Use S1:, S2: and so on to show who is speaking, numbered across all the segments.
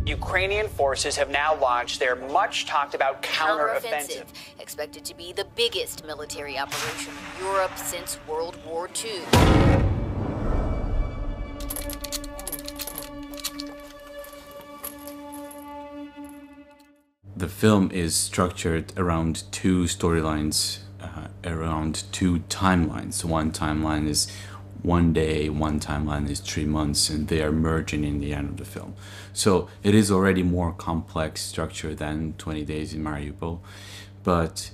S1: Ukrainian forces have now launched their much-talked-about counter-offensive,
S2: expected to be the biggest military operation in Europe since World War II.
S3: The film is structured around two storylines, around two timelines. One timeline is 1 day, one timeline is 3 months, and they are merging in the end of the film. So it is already more complex structure than 20 Days in Mariupol. But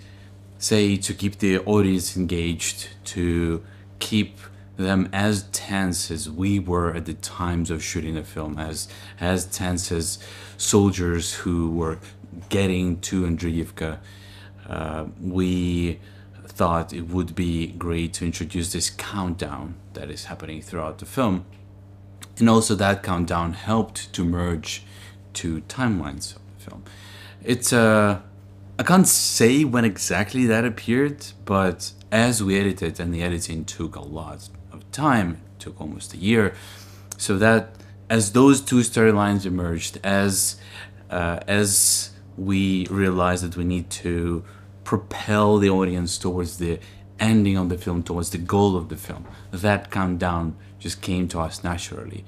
S3: say to keep the audience engaged, to keep them as tense as we were at the times of shooting the film, as tense as soldiers who were getting to Andriivka, we thought it would be great to introduce this countdown that is happening throughout the film. And also that countdown helped to merge two timelines of the film. It's I can't say when exactly that appeared, but as we edited, and the editing took a lot of time, it took almost a year, so that as those two storylines emerged, as we realized that we need to propel the audience towards the ending of the film, towards the goal of the film, that countdown just came to us naturally.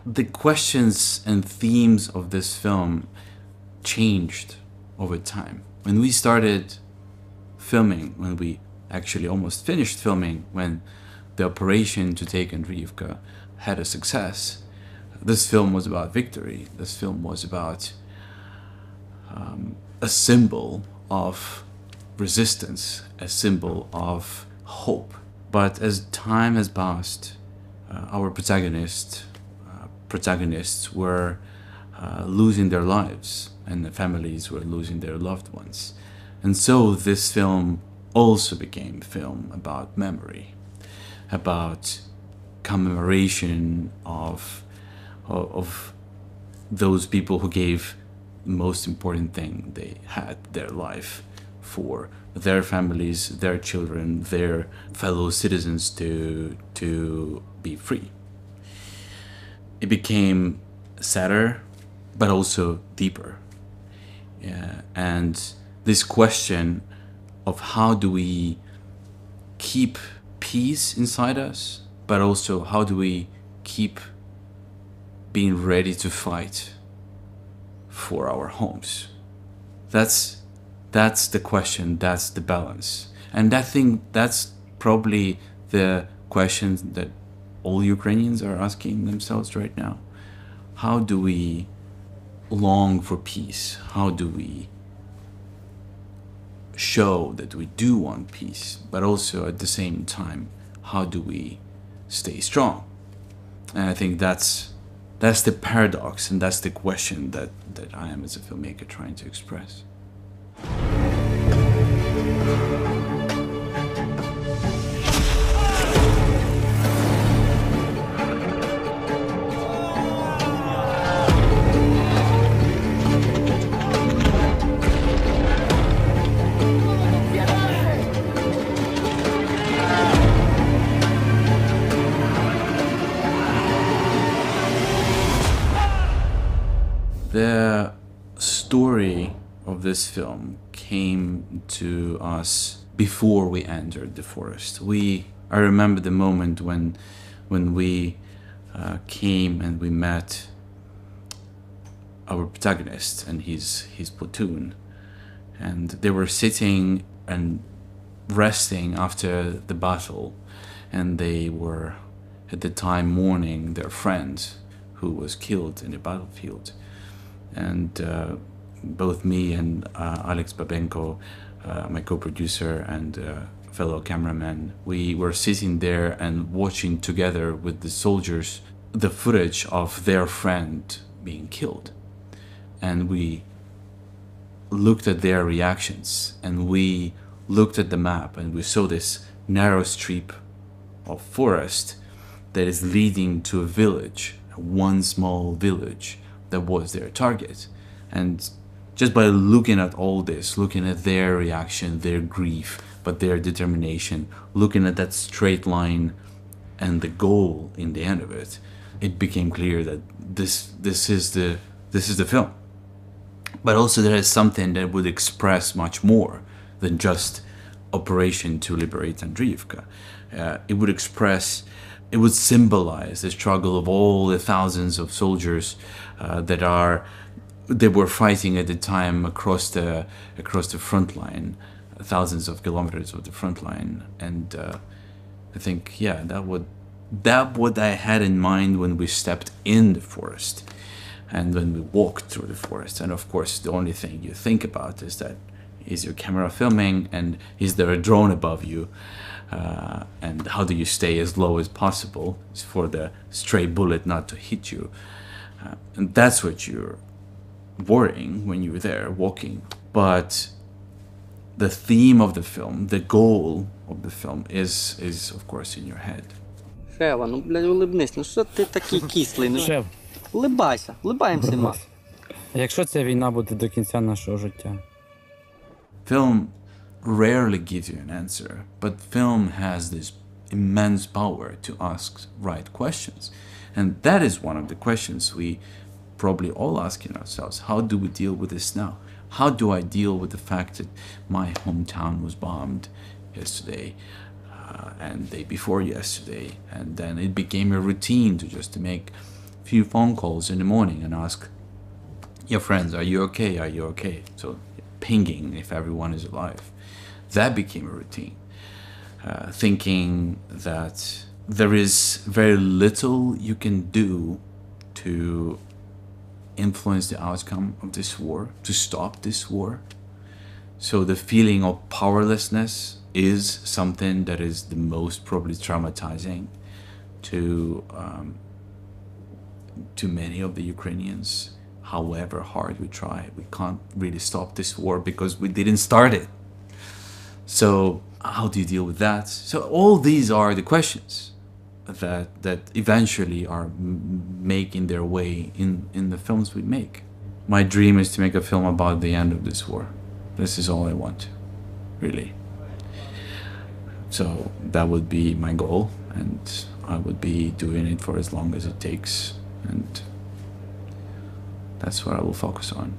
S3: The questions and themes of this film changed over time. When we started filming, when we actually almost finished filming, when the operation to take Andriivka had a success, this film was about victory. This film was about a symbol of resistance, a symbol of hope. But as time has passed, our protagonists were losing their lives, and the families were losing their loved ones. And so this film also became a film about memory, about commemoration of those people who gave the most important thing they had, their life, for their families, their children, their fellow citizens to be free. It became sadder, but also deeper. And this question of how do we keep peace inside us, but also how do we keep being ready to fight for our homes? That's the question, that's the balance. And I think that's probably the question that all Ukrainians are asking themselves right now. How do we long for peace? How do we show that we do want peace, but also at the same time, how do we stay strong? And I think that's the paradox, and that's the question that I am as a filmmaker trying to express. The story of this film came to us before we entered the forest. I remember the moment when we came and we met our protagonist and his platoon, and they were sitting and resting after the battle, and they were at the time mourning their friend who was killed in the battlefield. And both me and Alex Babenko my co-producer and fellow cameraman, we were sitting there and watching together with the soldiers the footage of their friend being killed. And we looked at their reactions, and we looked at the map, and we saw this narrow strip of forest that is leading to a village, one small village that was their target. And just by looking at all this, looking at their reaction, their grief, but their determination, looking at that straight line and the goal in the end of it, it became clear that this is the film. But also there is something that would express much more than just operation to liberate Andriivka. It would express, it would symbolize the struggle of all the thousands of soldiers that were fighting at the time across the front line, thousands of kilometers of the front line. And I think, yeah, that what I had in mind when we stepped in the forest and when we walked through the forest. And of course, the only thing you think about is that, is your camera filming, and is there a drone above you, and how do you stay as low as possible for the stray bullet not to hit you. And that's what you're worrying when you're there walking. But the theme of the film, the goal of the film is of course in your head.
S4: Шева, ну блядь, улыбнись, ну що ти такий кислий? Ну,
S5: Шеф,
S4: улибайся, улибаємося, ма.
S5: а якщо ця війна буде до кінця нашого життя?
S3: Film rarely gives you an answer, but film has this immense power to ask right questions. And that is one of the questions we probably all asking ourselves. How do we deal with this now? How do I deal with the fact that my hometown was bombed yesterday and the day before yesterday, and then it became a routine to make a few phone calls in the morning and ask your friends, are you okay? Are you okay? So pinging if everyone is alive. That became a routine. Thinking that there is very little you can do to influence the outcome of this war, to stop this war. So the feeling of powerlessness is something that is the most probably traumatizing to many of the Ukrainians. However hard we try, we can't really stop this war because we didn't start it. So how do you deal with that? So all these are the questions that eventually are making their way in the films we make. My dream is to make a film about the end of this war. This is all I want, really. So that would be my goal, and I would be doing it for as long as it takes, and that's what I will focus on.